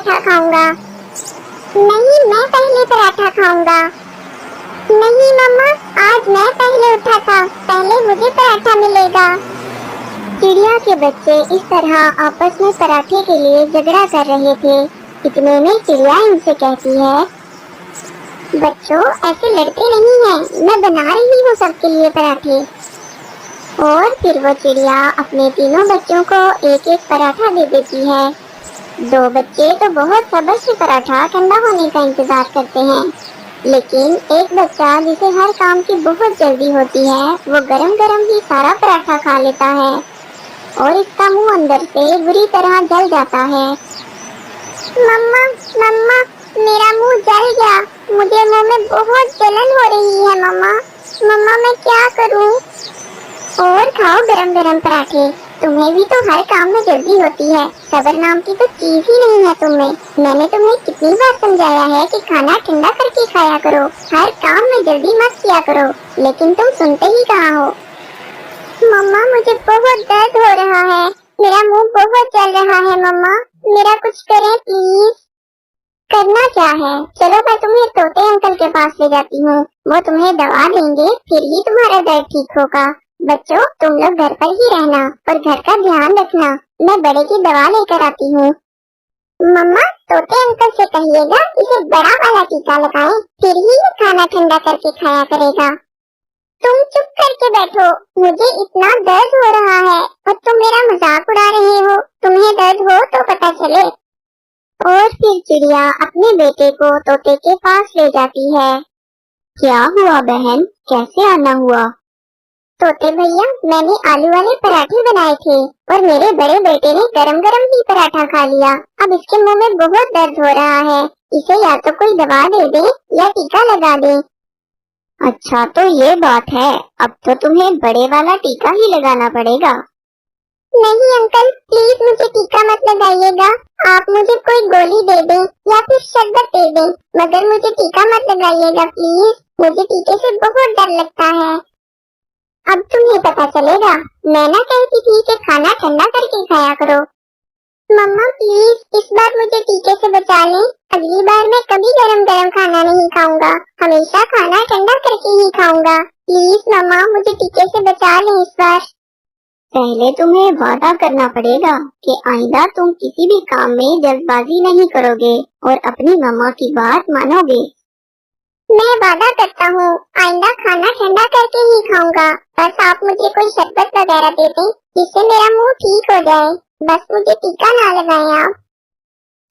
पराठा खाऊंगा। नहीं, मैं पहले पराठा खाऊंगा। नहीं मम्मा, आज मैं पहले उठा था, पहले मुझे पराठा मिलेगा। चिड़िया के बच्चे इस तरह आपस में पराठे के लिए झगड़ा कर रहे थे। इतने में चिड़िया इनसे कहती है, बच्चों ऐसे लड़ते नहीं हैं, मैं बना रही हूँ सबके लिए पराठे। और फिर वो चिड़िया अपने तीनों बच्चों को एक एक पराठा दे देती है। दो बच्चे तो बहुत सब्र से पराठा ठंडा होने का इंतजार करते हैं, लेकिन एक बच्चा जिसे हर काम की बहुत जल्दी होती है, वो गरम गरम ही सारा पराठा खा लेता है और इसका मुंह अंदर से बुरी तरह जल जाता है। मम्मा, मम्मा, मेरा मुंह जल गया, मुझे मुंह में बहुत जलन हो रही है। मम्मा, मम्मा मैं क्या करूं? और खाओ गरम गरम पराठे, तुम्हें भी तो हर काम में जल्दी होती है, सब्र नाम की तो चीज ही नहीं है तुम्हें। मैंने तुम्हें कितनी बार समझाया है कि खाना ठंडा करके खाया करो, हर काम में जल्दी मत किया करो, लेकिन तुम सुनते ही कहाँ हो। मम्मा मुझे बहुत दर्द हो रहा है, मेरा मुंह बहुत जल रहा है। मम्मा मेरा कुछ करें प्लीज। करना क्या है, चलो मैं तुम्हें तोते अंकल के पास ले जाती हूँ, वो तुम्हें दवा देंगे, फिर ही तुम्हारा दर्द ठीक होगा। बच्चों तुम लोग घर पर ही रहना और घर का ध्यान रखना, मैं बड़े की दवा लेकर आती हूँ। मम्मा तोते अंकल से कहिएगा इसे बड़ा वाला टीका लगाएं, फिर ही ये खाना ठंडा करके खाया करेगा। तुम चुप करके बैठो, मुझे इतना दर्द हो रहा है और तुम मेरा मजाक उड़ा रहे हो, तुम्हें दर्द हो तो पता चले। और फिर चिड़िया अपने बेटे को तोते के पास ले जाती है। क्या हुआ बहन, कैसे आना हुआ? तोते भैया मैंने आलू वाले पराठे बनाए थे और मेरे बड़े बेटे ने गरम गरम ही पराठा खा लिया, अब इसके मुंह में बहुत दर्द हो रहा है, इसे या तो कोई दवा दे दे या टीका लगा दे। अच्छा तो ये बात है, अब तो तुम्हें बड़े वाला टीका ही लगाना पड़ेगा। नहीं अंकल प्लीज मुझे टीका मत लगाइएगा, आप मुझे कोई गोली दे दें या फिर शरबत दे दें, मगर मुझे टीका मत लगाइएगा प्लीज, मुझे टीके से बहुत डर लगता है। अब तुम्हें पता चलेगा, मैं ना कहती थी कि खाना ठंडा करके खाया करो। मम्मा प्लीज इस बार मुझे टीके से बचा लें, अगली बार मैं कभी गरम गरम खाना नहीं खाऊंगा, हमेशा खाना ठंडा करके ही खाऊंगा, प्लीज मम्मा मुझे टीके से बचा लें इस बार। पहले तुम्हें वादा करना पड़ेगा कि आइंदा तुम किसी भी काम में जल्दबाजी नहीं करोगे और अपनी मम्मा की बात मानोगे। मैं वादा करता हूँ आइंदा खाना ठंडा करके ही खाऊंगा, बस आप मुझे कोई शरबत वगैरह दे दें जिससे मेरा मुंह ठीक हो जाए, बस मुझे टीका ना लगाएं आप।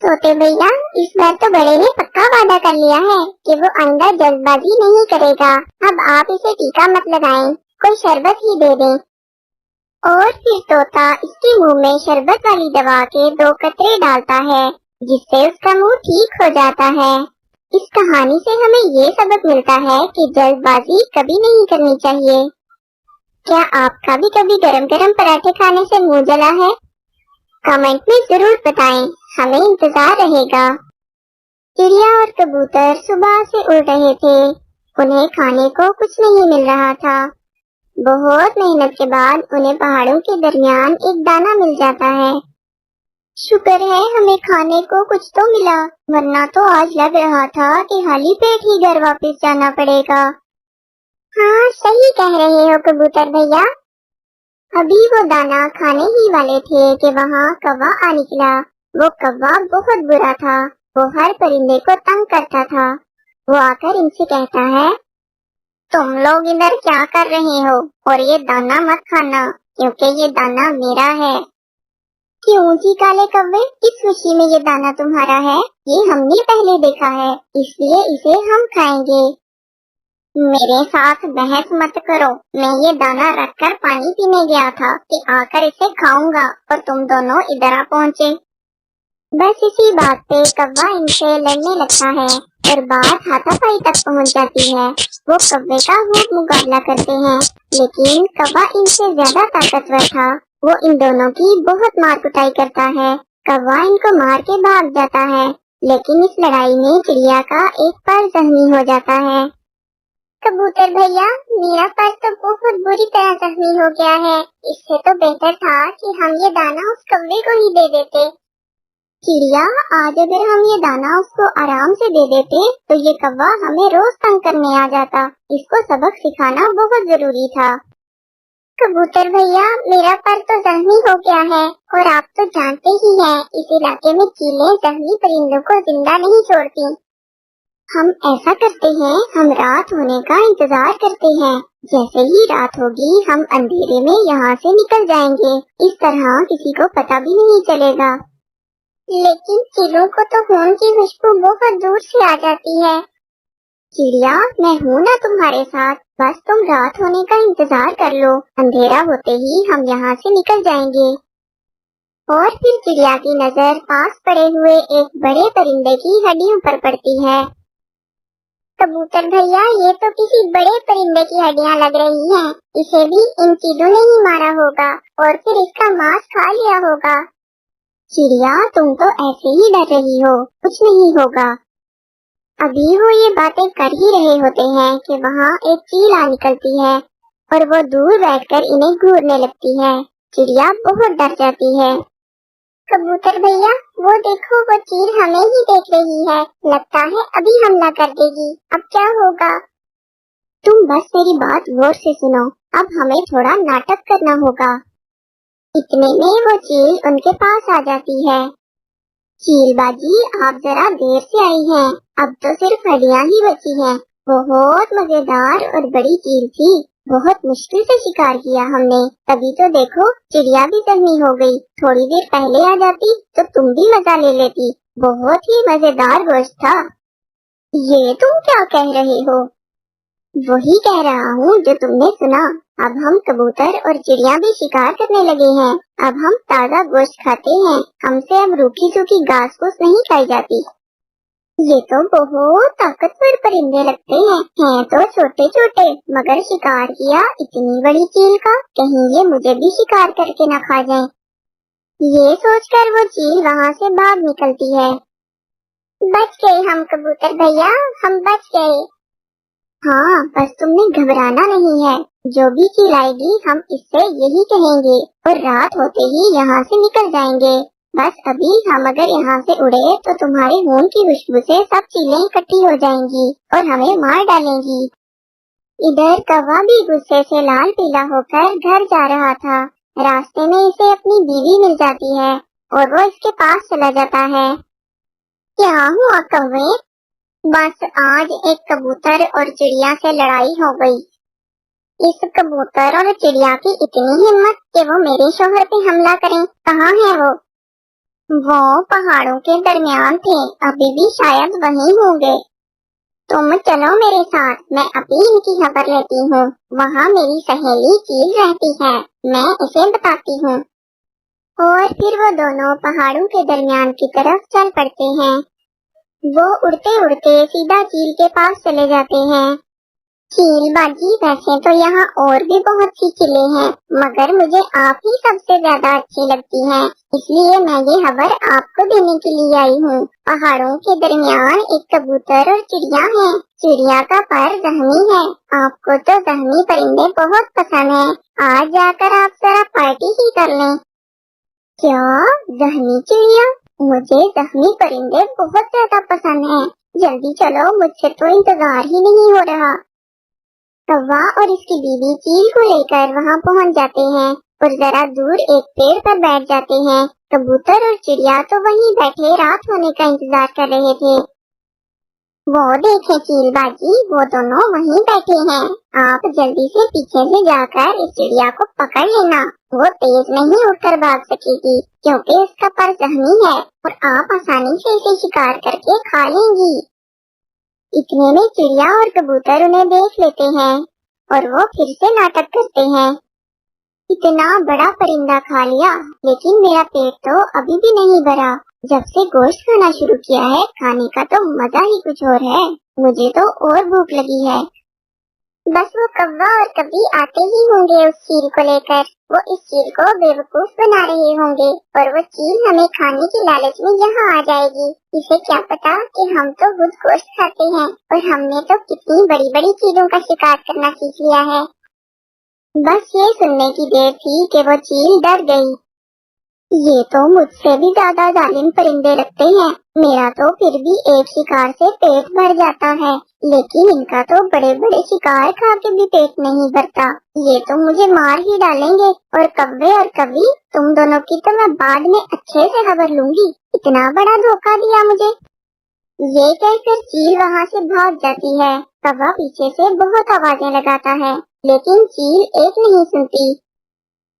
तोते भैया इस बार तो बड़े ने पक्का वादा कर लिया है कि वो आइंदा जल्दबाजी नहीं करेगा, अब आप इसे टीका मत लगाएं, कोई शरबत ही दे दें। और फिर तोता इसके मुंह में शरबत वाली दवा के 2 कतरे डालता है, जिससे उसका मुंह ठीक हो जाता है। इस कहानी से हमें ये सबक मिलता है कि जल्दबाजी कभी नहीं करनी चाहिए। क्या आपका भी कभी गरम गरम पराठे खाने से मुंह जला है? कमेंट में जरूर बताएं, हमें इंतजार रहेगा। चिड़िया और कबूतर सुबह से उड़ रहे थे, उन्हें खाने को कुछ नहीं मिल रहा था। बहुत मेहनत के बाद उन्हें पहाड़ों के दरमियान एक दाना मिल जाता है। शुक्र है हमें खाने को कुछ तो मिला, वरना तो आज लग रहा था कि खाली पेट ही घर वापस जाना पड़ेगा। हाँ सही कह रहे हो कबूतर भैया। अभी वो दाना खाने ही वाले थे कि वहाँ कौवा आ निकला। वो कौवा बहुत बुरा था, वो हर परिंदे को तंग करता था। वो आकर इनसे कहता है, तुम लोग इधर क्या कर रहे हो, और ये दाना मत खाना क्योंकि ये दाना मेरा है। क्यों जी काले कौवे, किस खुशी में ये दाना तुम्हारा है? ये हमने पहले देखा है, इसलिए इसे हम खाएंगे। मेरे साथ बहस मत करो, मैं ये दाना रखकर पानी पीने गया था कि आकर इसे खाऊंगा और तुम दोनों इधर आ पहुँचे। बस इसी बात पे कौवा इनसे लड़ने लगता है और बात हाथापाई तक पहुँच जाती है। वो कौवे का खूब मुकाबला करते हैं, लेकिन कौवा इनसे ज्यादा ताकतवर था। वो इन दोनों की बहुत मार कुटाई करता है। कौवा इनको मार के भाग जाता है, लेकिन इस लड़ाई में चिड़िया का एक पर जख्मी हो जाता है। कबूतर भैया मेरा पर तो बहुत बुरी तरह जख्मी हो गया है, इससे तो बेहतर था कि हम ये दाना उस कौवे को ही दे देते। चिड़िया, आज अगर हम ये दाना उसको आराम से दे देते तो ये कौवा हमें रोज तंग करने आ जाता। इसको सबक सिखाना बहुत जरूरी था। कबूतर भैया, मेरा पर तो जख्मी हो गया है और आप तो जानते ही हैं इस इलाके में चीलें जख्मी परिंदों को जिंदा नहीं छोड़ती। हम ऐसा करते हैं, हम रात होने का इंतजार करते हैं। जैसे ही रात होगी हम अंधेरे में यहाँ से निकल जाएंगे। इस तरह किसी को पता भी नहीं चलेगा। लेकिन चीलों को तो खून की खुशबू बहुत दूर से आ जाती है। चिड़िया, मैं हूँ ना तुम्हारे साथ, बस तुम रात होने का इंतजार कर लो। अंधेरा होते ही हम यहाँ से निकल जाएंगे। और फिर चिड़िया की नजर पास पड़े हुए एक बड़े परिंदे की हड्डियों पर पड़ती है। कबूतर भैया, ये तो किसी बड़े परिंदे की हड्डियाँ लग रही हैं। इसे भी इन चीलों ने ही मारा होगा और फिर इसका मांस खा लिया होगा। चिड़िया, तुम तो ऐसे ही डर रही हो, कुछ नहीं होगा। अभी वो ये बातें कर ही रहे होते हैं कि वहाँ एक चील आ निकलती है और वो दूर बैठकर इन्हें घूरने लगती है। चिड़िया बहुत डर जाती है। कबूतर भैया, वो देखो, वो चील हमें ही देख रही है। लगता है अभी हमला कर देगी। अब क्या होगा? तुम बस मेरी बात गौर से सुनो। अब हमें थोड़ा नाटक करना होगा। इतने में वो चील उनके पास आ जाती है। चील बाजी, आप जरा देर से आई हैं। अब तो सिर्फ हड्डियाँ ही बची हैं। बहुत मजेदार और बड़ी चील थी। बहुत मुश्किल से शिकार किया हमने, तभी तो देखो चिड़िया भी जख्मी हो गई। थोड़ी देर पहले आ जाती तो तुम भी मजा ले लेती। बहुत ही मजेदार गोश्त था। ये तुम क्या कह रहे हो? वही कह रहा हूँ जो तुमने सुना। अब हम कबूतर और चिड़िया भी शिकार करने लगे हैं। अब हम ताज़ा गोश्त खाते हैं। हमसे अब रूखी सूखी घास फूस नहीं खाई जाती। ये तो बहुत ताकतवर परिंदे लगते हैं तो छोटे छोटे, मगर शिकार किया इतनी बड़ी चील का, कहीं ये मुझे भी शिकार करके न खा जाए। ये सोचकर वो चील वहाँ से भाग निकलती है। बच गए हम कबूतर भैया, हम बच गए। हाँ, बस तुमने घबराना नहीं है। जो भी चील आएगी हम इससे यही कहेंगे और रात होते ही यहाँ से निकल जाएंगे। बस अभी हम अगर यहाँ से उड़े तो तुम्हारे खून की खुशबू से सब चीलें इकट्ठी हो जाएंगी और हमें मार डालेंगी। इधर कौवा भी गुस्से से लाल पीला होकर घर जा रहा था। रास्ते में इसे अपनी बीवी मिल जाती है और वो इसके पास चला जाता है। क्या हुआ कौवे? बस आज एक कबूतर और चिड़िया से लड़ाई हो गई। इस कबूतर और चिड़िया की इतनी हिम्मत कि वो मेरे शोहर पे हमला करें। कहाँ है वो? वो पहाड़ों के दरमियान थे, अभी भी शायद वहीं होंगे। तुम चलो मेरे साथ, मैं अभी इनकी खबर लेती हूँ। वहाँ मेरी सहेली चील रहती है, मैं उसे बताती हूँ। और फिर वो दोनों पहाड़ों के दरमियान की तरफ चल पड़ते हैं। वो उड़ते उड़ते सीधा चील के पास चले जाते हैं। चील बाजी, वैसे तो यहाँ और भी बहुत सी चीलें हैं, मगर मुझे आप ही सबसे ज्यादा अच्छी लगती हैं, इसलिए मैं ये खबर आपको देने के लिए आई हूँ। पहाड़ों के दरमियान एक कबूतर और चिड़िया है। चिड़िया का पर जख्मी है। आपको तो जख्मी परिंदे बहुत पसंद है। आज जाकर आप जरा पार्टी ही कर लें। क्या? जख्मी चिड़िया? मुझे जख्मी परिंदे बहुत ज्यादा पसंद है। जल्दी चलो, मुझसे तो इंतजार ही नहीं हो रहा। कौवा और इसकी बीवी चील को लेकर वहाँ पहुँच जाते हैं और जरा दूर एक पेड़ पर बैठ जाते हैं। कबूतर और चिड़िया तो वहीं बैठे रात होने का इंतजार कर रहे थे। वो देखे चील बाजी, वो दोनों वहीं बैठे हैं। आप जल्दी से पीछे से जाकर इस चिड़िया को पकड़ लेना। वो तेज नहीं उड़कर भाग सकेगी क्योंकि उसका पर जख्मी है और आप आसानी से इसे शिकार करके खा लेंगी। इतने में चिड़िया और कबूतर उन्हें देख लेते हैं और वो फिर से नाटक करते हैं। इतना बड़ा परिंदा खा लिया, लेकिन मेरा पेट तो अभी भी नहीं भरा। जब से गोश्त खाना शुरू किया है, खाने का तो मजा ही कुछ और है। मुझे तो और भूख लगी है। बस वो कौवा और कभी आते ही होंगे उस चील को लेकर। वो इस चील को बेवकूफ बना रहे होंगे और वो चील हमें खाने की लालच में यहाँ आ जाएगी। इसे क्या पता कि हम तो खुद गोश्त खाते हैं और हमने तो कितनी बड़ी बड़ी चीजों का शिकार करना सीख लिया है। बस ये सुनने की देर थी कि वो चील डर गई। ये तो मुझसे भी ज्यादा जालिम परिंदे लगते हैं। मेरा तो फिर भी एक शिकार से पेट भर जाता है, लेकिन इनका तो बड़े बड़े शिकार खा के भी पेट नहीं भरता। ये तो मुझे मार ही डालेंगे। और कव्वे और कवि, तुम दोनों की तो मैं बाद में अच्छे से खबर लूंगी। इतना बड़ा धोखा दिया मुझे। ये कहकर चील वहाँ से भाग जाती है। कौवा पीछे से बहुत आवाजें लगाता है, लेकिन चील एक नहीं सुनती।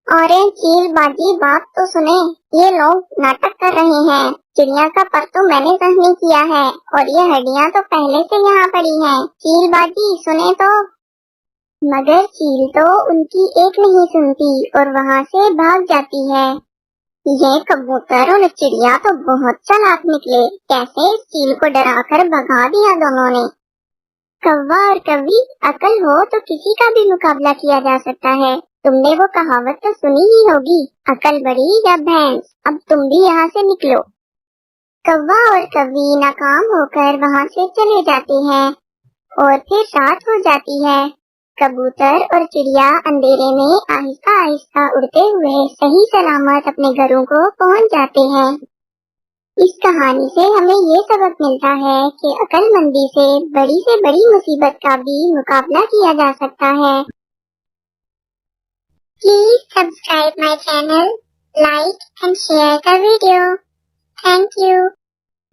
और चील बाजी, बात तो सुने, ये लोग नाटक कर रहे हैं। चिड़िया का पर तो मैंने जख्मी किया है, और ये हड्डियाँ तो पहले से यहाँ पड़ी हैं। चील बाजी सुने तो। मगर चील तो उनकी एक नहीं सुनती और वहाँ से भाग जाती है। ये कबूतर और चिड़िया तो बहुत चालाक निकले। कैसे इस चील को डराकर भगा दिया दोनों ने। कौवा और कवि, अकल हो तो किसी का भी मुकाबला किया जा सकता है। तुमने वो कहावत तो सुनी ही होगी, अकल बड़ी या भैंस। अब तुम भी यहाँ से निकलो। कौवा और कवि नाकाम होकर वहाँ से चले जाते हैं और फिर रात हो जाती है। कबूतर और चिड़िया अंधेरे में आहिस्ता आहिस्ता उड़ते हुए सही सलामत अपने घरों को पहुँच जाते हैं। इस कहानी से हमें ये सबक मिलता है कि अक्लमंदी से बड़ी मुसीबत का भी मुकाबला किया जा सकता है। Please subscribe my channel, like and share the video. Thank you.